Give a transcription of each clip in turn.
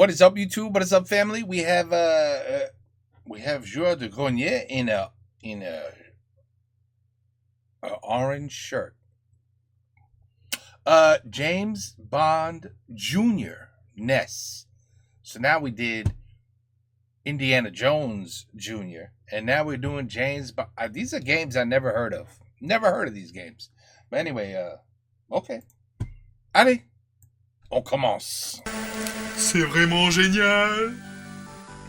What is up, YouTube? What is up, family? We have Joao de Grenier in a orange shirt. James Bond Jr. Ness. So now we did Indiana Jones Jr. and now we're doing James Bond. These are games I never heard of. Never heard of these games. But anyway, okay. Allez, on commence. C'est vraiment génial!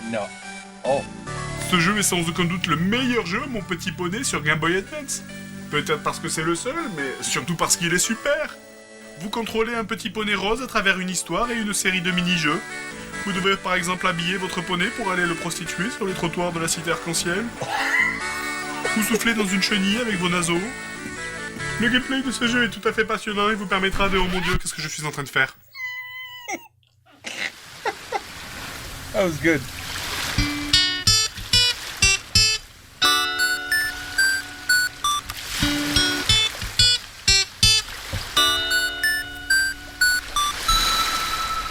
Non. Oh. Ce jeu est sans aucun doute le meilleur jeu, mon petit poney, sur Game Boy Advance. Peut-être parce que c'est le seul, mais surtout parce qu'il est super. Vous contrôlez un petit poney rose à travers une histoire et une série de mini-jeux. Vous devez par exemple habiller votre poney pour aller le prostituer sur les trottoirs de la cité arc-en-ciel. Vous soufflez dans une chenille avec vos naseaux. Le gameplay de ce jeu est tout à fait passionnant et vous permettra de... Oh mon dieu, qu'est-ce que je suis en train de faire? That was good.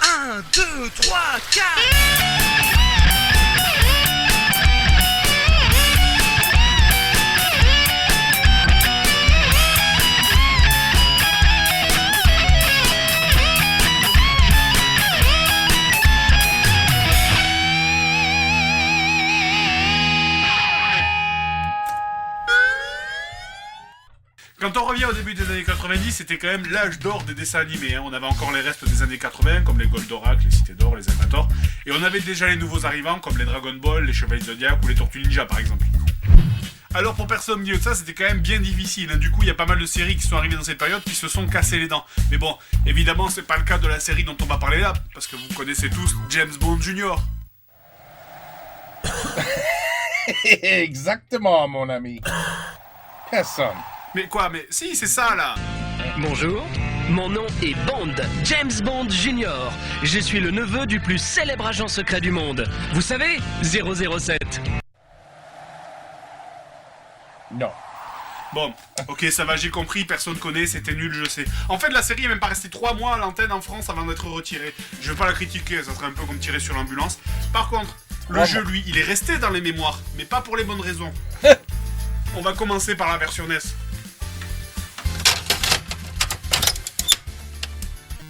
Un, deux, trois, quatre. Quand on revient au début des années 90, c'était quand même l'âge d'or des dessins animés. On avait encore les restes des années 80, comme les Goldorak, les Cités d'Or, les Albator. Et on avait déjà les nouveaux arrivants, comme les Dragon Ball, les Chevaliers Zodiac ou les Tortues Ninja, par exemple. Alors pour personne au milieu de ça, c'était quand même bien difficile. Du coup, il y a pas mal de séries qui sont arrivées dans cette période qui se sont cassées les dents. Mais bon, évidemment, c'est pas le cas de la série dont on va parler là, parce que vous connaissez tous James Bond Jr. Exactement, mon ami. Personne. Mais quoi, mais si, c'est ça là. Bonjour, mon nom est Bond, James Bond Jr. Je suis le neveu du plus célèbre agent secret du monde. Vous savez, 007. Non. Bon, ok, ça va, j'ai compris, personne connaît, c'était nul, je sais. En fait, la série est même pas restée 3 mois à l'antenne en France avant d'être retirée. Je vais pas la critiquer, ça serait un peu comme tirer sur l'ambulance. Par contre, le jeu, lui, il est resté dans les mémoires, mais pas pour les bonnes raisons. On va commencer par la version NES.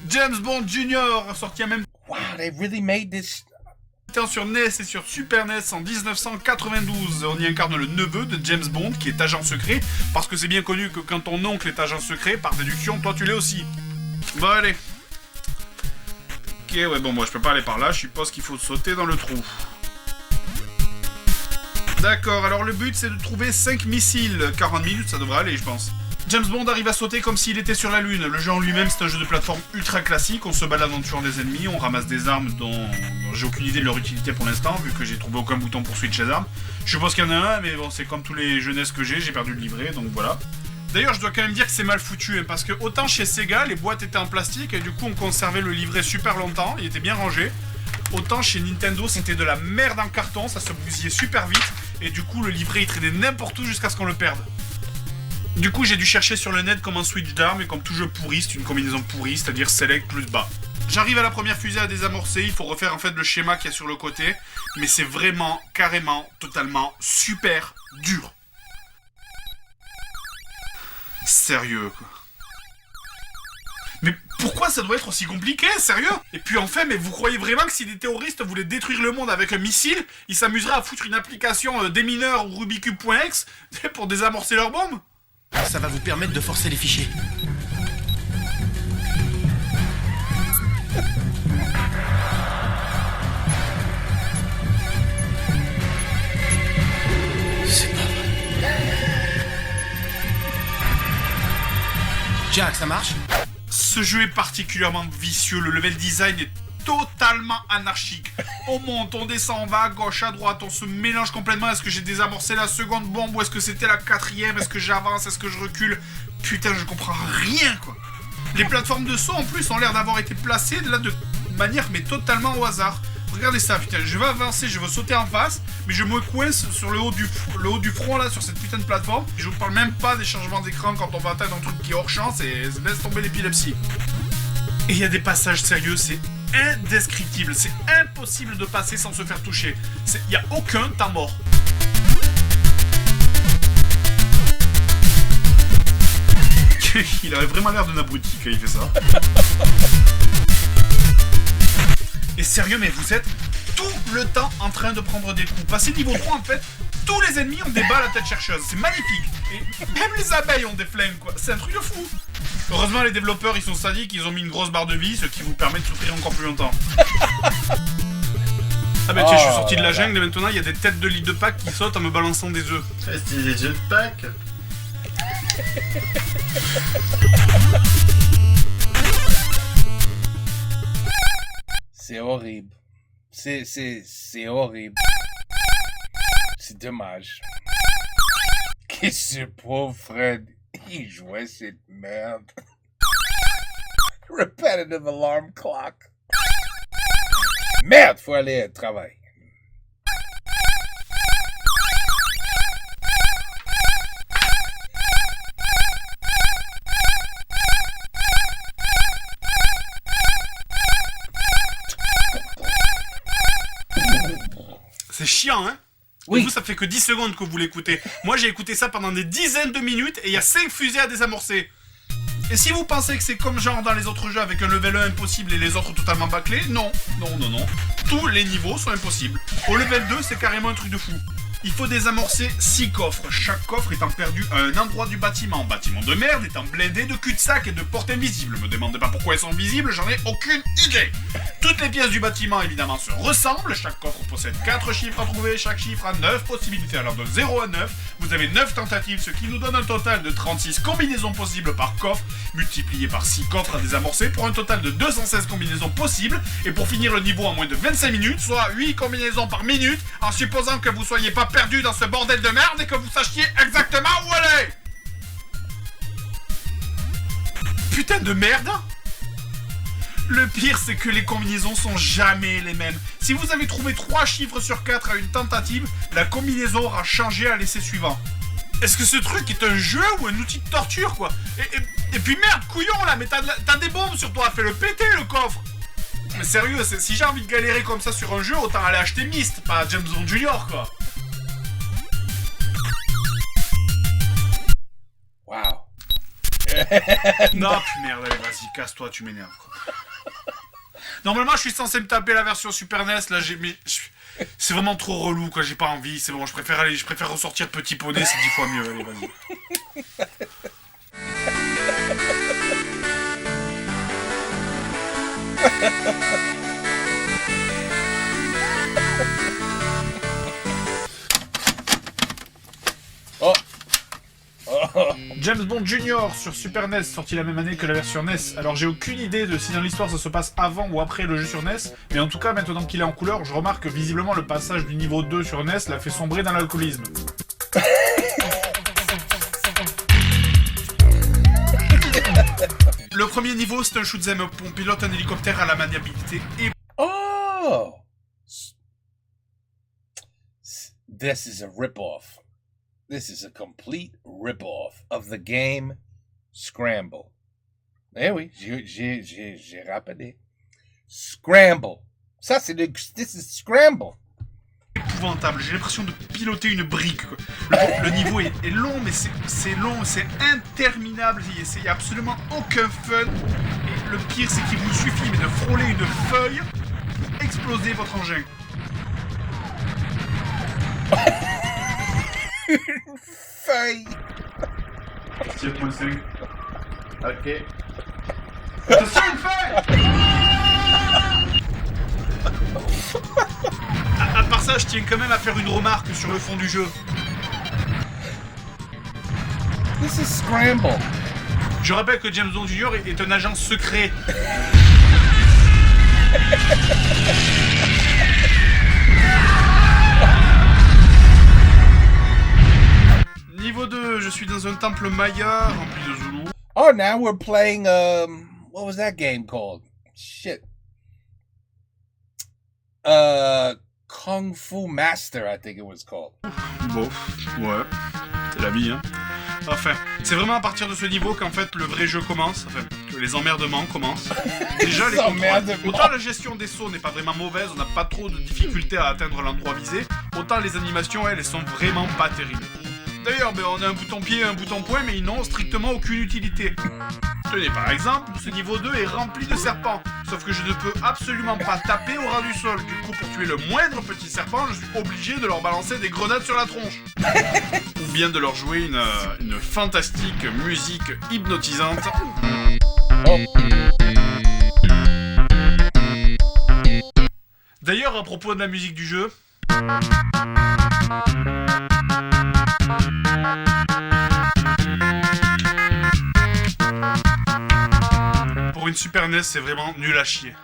James Bond Jr. sorti à même... Wow, they really made this... sur NES et sur Super NES en 1992. On y incarne le neveu de James Bond qui est agent secret, parce que c'est bien connu que quand ton oncle est agent secret, par déduction, toi tu l'es aussi. Bon allez. Ok, ouais bon, moi je peux pas aller par là, je suppose qu'il faut sauter dans le trou. D'accord, alors le but c'est de trouver 5 missiles. 40 minutes ça devrait aller je pense. James Bond arrive à sauter comme s'il était sur la lune. Le jeu en lui-même c'est un jeu de plateforme ultra classique. On se balade en tuant des ennemis, on ramasse des armes dont j'ai aucune idée de leur utilité pour l'instant, vu que j'ai trouvé aucun bouton pour switcher les armes. Je pense qu'il y en a un, mais bon c'est comme tous les jeunesses que j'ai perdu le livret, donc voilà. D'ailleurs je dois quand même dire que c'est mal foutu, hein, parce que autant chez Sega les boîtes étaient en plastique et du coup on conservait le livret super longtemps, il était bien rangé. Autant chez Nintendo c'était de la merde en carton, ça se bousillait super vite, et du coup le livret il traînait n'importe où jusqu'à ce qu'on le perde. Du coup j'ai dû chercher sur le net comment switch d'armes, et comme tout jeu pourri, c'est une combinaison pourrie, c'est-à-dire select plus bas. J'arrive à la première fusée à désamorcer, il faut refaire en fait le schéma qu'il y a sur le côté, mais c'est vraiment, carrément, totalement, super dur. Sérieux quoi. Mais pourquoi ça doit être aussi compliqué, sérieux? Et puis enfin, mais vous croyez vraiment que si des terroristes voulaient détruire le monde avec un missile, ils s'amuseraient à foutre une application démineur ou Rubikube.exe pour désamorcer leurs bombes? Ça va vous permettre de forcer les fichiers. C'est pas vrai. Jack, ça marche? Ce jeu est particulièrement vicieux, le level design est totalement anarchique. On monte, on descend, on va à gauche, à droite, on se mélange complètement. Est-ce que j'ai désamorcé la seconde bombe ou est-ce que c'était la quatrième? Est-ce que j'avance? Est-ce que je recule? Putain, je comprends rien quoi. Les plateformes de saut en plus ont l'air d'avoir été placées là de manière mais totalement au hasard. Regardez ça, putain, je vais avancer, je veux sauter en face, mais je me coince sur le haut du front là, sur cette putain de plateforme. Et je vous parle même pas des changements d'écran quand on va atteindre un truc qui est hors champ, c'est laisse tomber l'épilepsie. Et il y a des passages sérieux, c'est indescriptible. C'est impossible de passer sans se faire toucher. Il n'y a aucun temps mort. Il avait vraiment l'air d'un abruti quand il fait ça. Et sérieux, mais vous êtes tout le temps en train de prendre des coups. Passé niveau 3, en fait, tous les ennemis ont des balles à tête chercheuse. C'est magnifique. Et même les abeilles ont des flingues, quoi. C'est un truc de fou. Heureusement, les développeurs, ils sont sadiques, ils ont mis une grosse barre de vie, ce qui vous permet de souffrir encore plus longtemps. Ah bah tiens, je suis sorti de la jungle et maintenant, il y a des têtes de lit de Pâques qui sautent en me balançant des œufs. C'est des jetpacks. C'est horrible. C'est horrible. C'est dommage. Que ce pauvre Fred, il jouait cette merde. Repetitive alarm clock. Merde, faut aller au travail. C'est chiant, hein? Oui. Et vous, ça fait que 10 secondes que vous l'écoutez. Moi, j'ai écouté ça pendant des dizaines de minutes et il y a 5 fusées à désamorcer. Et si vous pensez que c'est comme genre dans les autres jeux avec un level 1 impossible et les autres totalement bâclés, non. Tous les niveaux sont impossibles. Au level 2, c'est carrément un truc de fou. Il faut désamorcer 6 coffres, chaque coffre étant perdu à un endroit du bâtiment. Bâtiment de merde étant blindé de cul-de-sac et de portes invisibles. Me demandez pas pourquoi elles sont visibles, j'en ai aucune idée. Toutes les pièces du bâtiment évidemment se ressemblent, chaque coffre possède 4 chiffres à trouver, chaque chiffre a 9 possibilités. Alors de 0 à 9, vous avez 9 tentatives, ce qui nous donne un total de 36 combinaisons possibles par coffre, multiplié par 6 coffres à désamorcer pour un total de 216 combinaisons possibles, et pour finir le niveau en moins de 25 minutes, soit 8 combinaisons par minute, en supposant que vous soyez pas perdu dans ce bordel de merde et que vous sachiez exactement où aller. Putain de merde. Le pire, c'est que les combinaisons sont jamais les mêmes. Si vous avez trouvé 3 chiffres sur 4 à une tentative, la combinaison aura changé à l'essai suivant. Est-ce que ce truc est un jeu ou un outil de torture, quoi? Et puis merde, couillon, là, mais t'as des bombes sur toi, fais-le péter, le coffre. Mais sérieux, si j'ai envie de galérer comme ça sur un jeu, autant aller acheter Myst, pas James Bond Junior, quoi. Wow. Non, puis merde, allez, vas-y, casse-toi, tu m'énerves, quoi. Normalement, je suis censé me taper la version Super NES, là, c'est vraiment trop relou, quoi, j'ai pas envie, c'est bon, je préfère ressortir Petit Poney, c'est 10 fois mieux, allez, vas-y. James Bond Junior sur Super NES, sorti la même année que la version NES. Alors j'ai aucune idée de si dans l'histoire ça se passe avant ou après le jeu sur NES, mais en tout cas maintenant qu'il est en couleur, je remarque que visiblement le passage du niveau 2 sur NES l'a fait sombrer dans l'alcoolisme. Le premier niveau c'est un shoot'em up, on pilote un hélicoptère à la maniabilité et... Oh! This is a rip-off. This is a complete rip-off of the game Scramble. Eh oui, j'ai rappelé. Scramble. Ça, this is Scramble. Épouvantable, j'ai l'impression de piloter une brique. Le niveau est long, mais c'est long, c'est interminable. Il n'y a absolument aucun fun. Et le pire, c'est qu'il vous suffit de frôler une feuille pour exploser votre engin. Une feuille. 7.5. Ok. Attention, une feuille. À part ça, je tiens quand même à faire une remarque sur le fond du jeu. This is Scramble. Je rappelle que James Bond Junior est un agent secret. Niveau 2, je suis dans un temple maya rempli de Zoulous. Oh, now we're playing, what was that game called? Shit. Kung Fu Master, I think it was called. Bon, ouais, c'est la vie, hein. Enfin, c'est vraiment à partir de ce niveau qu'en fait le vrai jeu commence, enfin, que les emmerdements commencent. Déjà, les contrôles. Autant la gestion des sauts n'est pas vraiment mauvaise, on n'a pas trop de difficultés à atteindre l'endroit visé, autant les animations, elles sont vraiment pas terribles. D'ailleurs, on a un bouton pied et un bouton poing, mais ils n'ont strictement aucune utilité. Tenez, par exemple, ce niveau 2 est rempli de serpents, sauf que je ne peux absolument pas taper au ras du sol. Du coup, pour tuer le moindre petit serpent, je suis obligé de leur balancer des grenades sur la tronche. Ou bien de leur jouer une fantastique musique hypnotisante. Oh. D'ailleurs, à propos de la musique du jeu... Pour une Super NES, c'est vraiment nul à chier.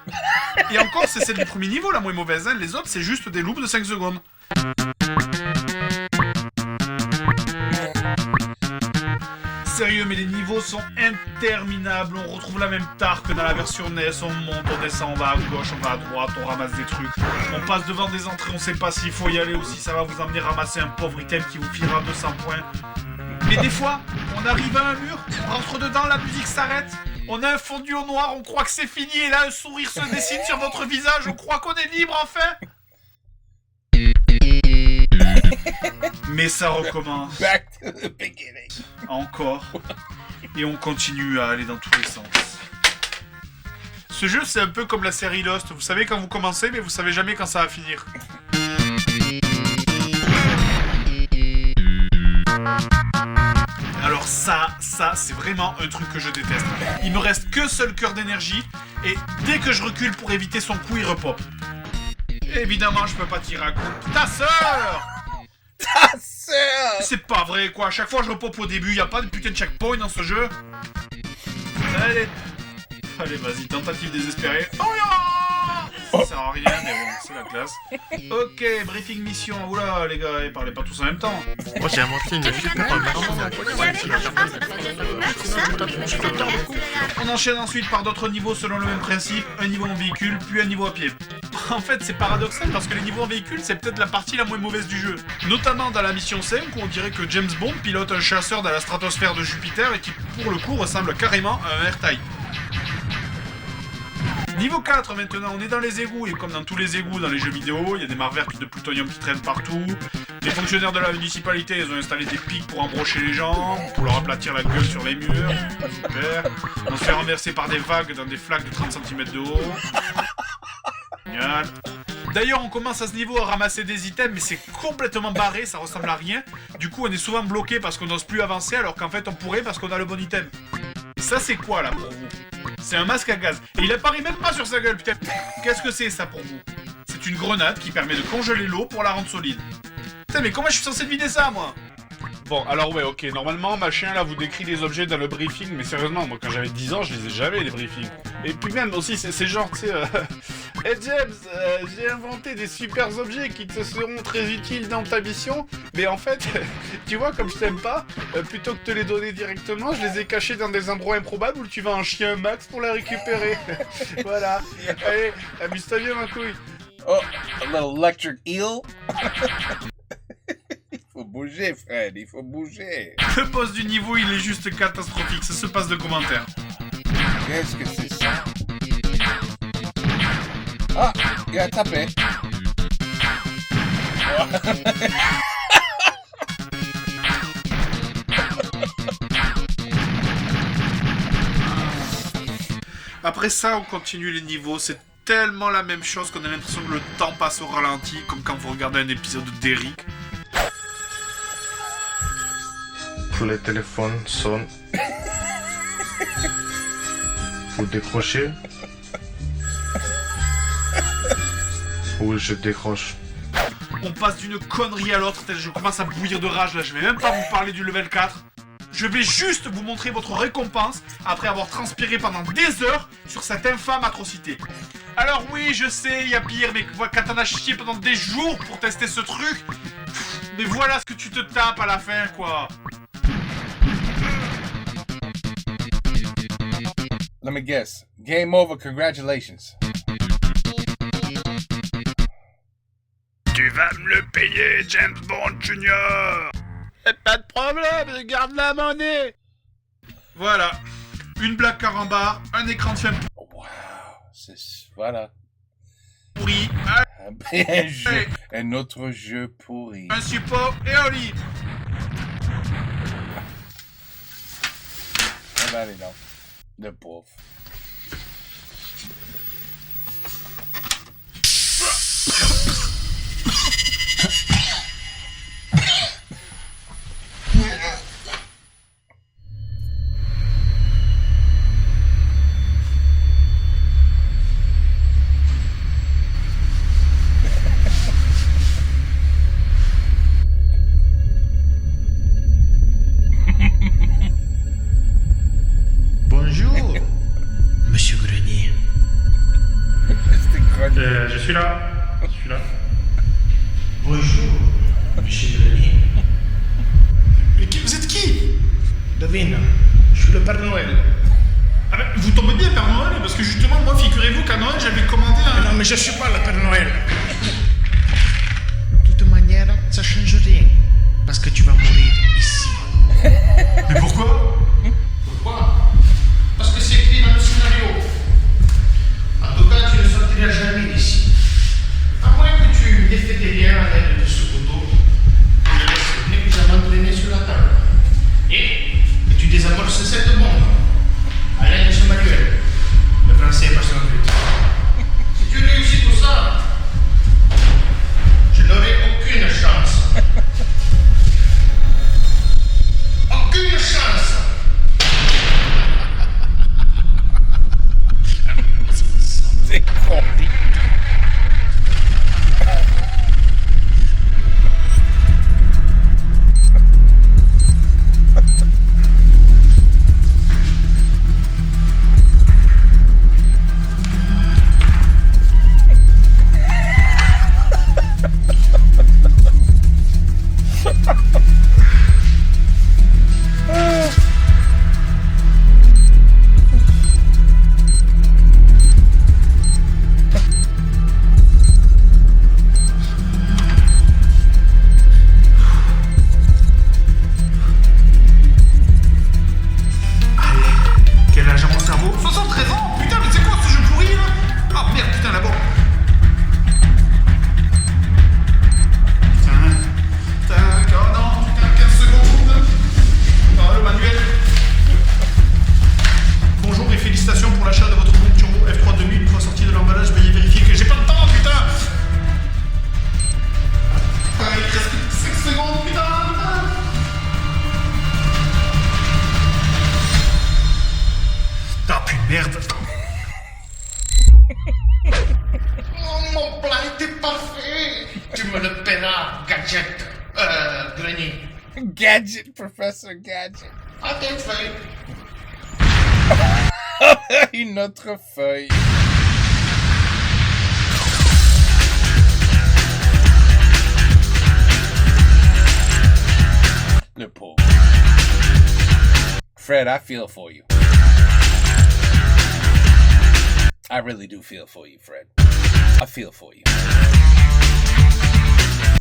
Et encore, c'est celle du premier niveau la moins mauvaise, hein. Les autres, c'est juste des loops de 5 secondes. Sérieux, mais les niveaux sont interminables. On retrouve la même tare que dans la version NES. On monte, on descend, on va à gauche, on va à droite, on ramasse des trucs. On passe devant des entrées, on sait pas s'il faut y aller ou si ça va vous emmener ramasser un pauvre item qui vous filera 200 points. Mais des fois, on arrive à un mur, on rentre dedans, la musique s'arrête. On a un fondu au noir, on croit que c'est fini, et là un sourire se dessine sur votre visage, on croit qu'on est libre enfin. Mais ça recommence. Back to the beginning. Encore. Et on continue à aller dans tous les sens. Ce jeu, c'est un peu comme la série Lost. Vous savez quand vous commencez, mais vous savez jamais quand ça va finir. Alors ça, c'est vraiment un truc que je déteste. Il me reste qu'un seul cœur d'énergie, et dès que je recule pour éviter son coup, il repop. Évidemment, je peux pas tirer à coup. Ta sœur! Ta sœur! C'est pas vrai, quoi. À chaque fois, je repop au début. Y a pas de putain de checkpoint dans ce jeu. Allez, vas-y, tentative désespérée. Oh ya! Ça sert à rien, mais bon, c'est la classe. Ok, briefing mission. Oula, les gars, parlez pas tous en même temps. Moi j'ai inventé une super On enchaîne ensuite par d'autres niveaux selon le même principe. Un niveau en véhicule, puis un niveau à pied. En fait, c'est paradoxal parce que les niveaux en véhicule, c'est peut-être la partie la moins mauvaise du jeu. Notamment dans la mission 5 où on dirait que James Bond pilote un chasseur dans la stratosphère de Jupiter et qui, pour le coup, ressemble carrément à un R-Type. Niveau 4 maintenant, on est dans les égouts, et comme dans tous les égouts dans les jeux vidéo, il y a des mares vertes de plutonium qui traînent partout. Les fonctionnaires de la municipalité, ils ont installé des pics pour embrocher les gens, pour leur aplatir la gueule sur les murs. Super. On se fait renverser par des vagues dans des flaques de 30 cm de haut. Génial. D'ailleurs, on commence à ce niveau à ramasser des items, mais c'est complètement barré, ça ressemble à rien. Du coup, on est souvent bloqué parce qu'on n'ose plus avancer, alors qu'en fait, on pourrait parce qu'on a le bon item. Et ça, c'est quoi, là, pour vous? C'est un masque à gaz. Et il apparaît même pas sur sa gueule, putain. Qu'est-ce que c'est, ça, pour vous? C'est une grenade qui permet de congeler l'eau pour la rendre solide. Putain, mais comment je suis censé deviner ça, moi? Bon, alors ouais, ok, normalement, machin, là, vous décrit les objets dans le briefing, mais sérieusement, moi, quand j'avais 10 ans, je lisais jamais, les briefings. Et puis même, aussi, c'est genre, tu sais, Hey James, j'ai inventé des super objets qui te seront très utiles dans ta mission, mais en fait, tu vois, comme je t'aime pas, plutôt que de te les donner directement, je les ai cachés dans des endroits improbables où tu vas en chier un max pour la récupérer. Voilà. Allez, amuse-toi bien, ma couille. Oh, a little electric eel. Il faut bouger, Fred, il faut bouger. Le boss du niveau, il est juste catastrophique, ça se passe de commentaires. Qu'est-ce que c'est ça? Ah, il a tapé. Après ça, on continue les niveaux, c'est tellement la même chose qu'on a l'impression que le temps passe au ralenti, comme quand vous regardez un épisode d'Eric. Le téléphone sonne. Vous décrochez? Oui, je décroche. On passe d'une connerie à l'autre, je commence à bouillir de rage là, je vais même pas vous parler du level 4. Je vais juste vous montrer votre récompense après avoir transpiré pendant des heures sur cette infâme atrocité. Alors oui, je sais, il y a pire, mais quand t'en as chié pendant des jours pour tester ce truc, mais voilà ce que tu te tapes à la fin, quoi. Let me guess. Game over, congratulations. Tu vas me le payer, James Bond Jr. Pas de problème, je garde la monnaie. Voilà. Une blague carambar, un écran de film Wow, voilà. pourri, Un jeu, un autre jeu pourri. un support et un lit. Ah ben, allez, non. Le pauvre. Bonjour, Monsieur Grenier. C'était chronique. Je suis là. Je suis là. Bonjour, Monsieur Grenier. Mais vous êtes qui? Devine, je suis le Père Noël. Ah ben, vous tombez bien, Père Noël, parce que justement, moi, figurez-vous qu'à Noël, j'avais commandé Non, un... mais je suis pas le Père Noël. De toute manière, ça change rien. Parce que tu vas mourir ici. Mais pourquoi? Pourquoi? Parce que c'est écrit dans le scénario. En tout cas, tu ne sortiras jamais d'ici. À moins que tu n'aies fait rien à l'aide de ce couteau. Tu le laisses bien puissamment traîner sur la table. Et tu désamorces cette bombe. À l'aide de ce manuel. Le français passe en vite. Si tu réussis tout ça, je n'aurai aucune chance. Aucune chance. C'est con. Quel âge a mon cerveau? 73 ans. Putain, mais c'est quoi ce jeu pourri, là? Ah merde, putain, la bombe. Putain, oh non, putain, 15 secondes. Oh, le manuel. Bonjour et félicitations pour l'achat de votre bombe turbo F3 2000. Une fois sorti de l'emballage, veuillez vérifier que j'ai pas de temps, putain. Ah, il reste 5 secondes, putain. Ah, putain, merde. Oh, mon plan était parfait. Tu me le paieras, gadget. Grenier. Gadget, Professor Gadget. À tes feuilles. Une autre feuille. Le pauvre. Fred, I feel for you. I really do feel for you, Fred. I feel for you.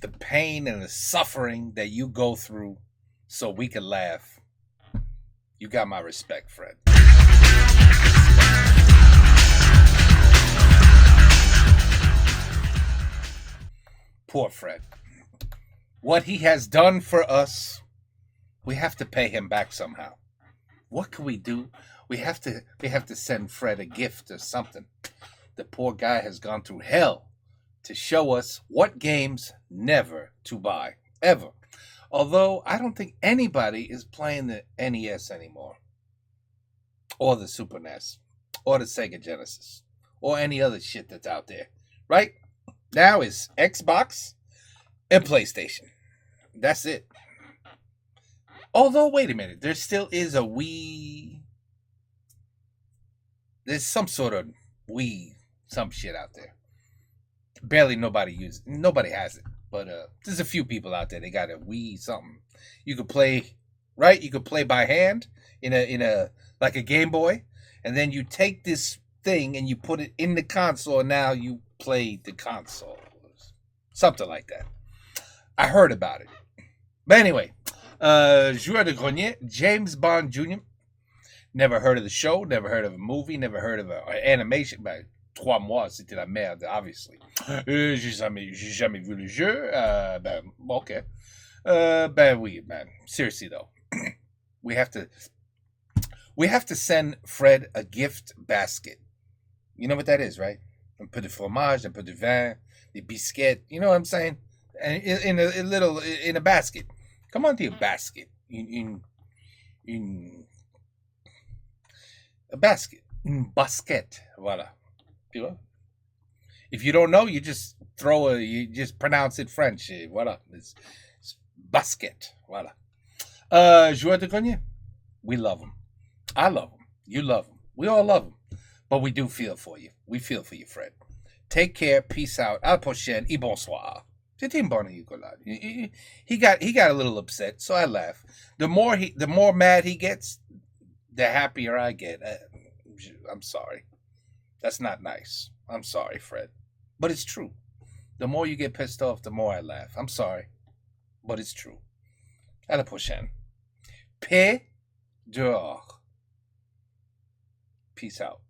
The pain and the suffering that you go through so we can laugh. You got my respect, Fred. Poor Fred. What he has done for us, we have to pay him back somehow. What can we do? We have to send Fred a gift or something. The poor guy has gone through hell to show us what games never to buy, ever. Although I don't think anybody is playing the NES anymore, or the Super NES, or the Sega Genesis, or any other shit that's out there. Right? Now is Xbox and PlayStation. That's it. Although, wait a minute, there still is a Wii. There's some sort of Wii, some shit out there. Barely nobody has it. But there's a few people out there. They got a Wii something. You could play, right? You could play by hand in a like a Game Boy, and then you take this thing and you put it in the console, and now you play the console. Something like that. I heard about it. But anyway, Joueur de grenier, James Bond Jr. Never heard of the show, never heard of a movie, never heard of an animation. Ben, 3 mois, c'était la merde, obviously. J'ai jamais vu le jeu. Ben, ok. Ben oui, man. Seriously though, we have to send Fred a gift basket. You know what that is, right? Un peu de fromage, un peu de vin, des biscuits. You know what I'm saying? And in a basket. Comment dire basket? A basket. Une basket. Voilà. Tu vois? If you don't know, you just pronounce it French. Voilà. It's basket. Voilà. Joueur de grenier. We love them. I love them. You love them. We all love them. But we do feel for you. We feel for you, Fred. Take care. Peace out. À la prochaine. Et bonsoir. C'était une bonne rigolade. He got a little upset, so I laugh. The more mad he gets, the happier I get. I'm sorry. That's not nice. I'm sorry, Fred. But it's true. The more you get pissed off, the more I laugh. I'm sorry. But it's true. À la prochaine. Paix dehors. Peace out.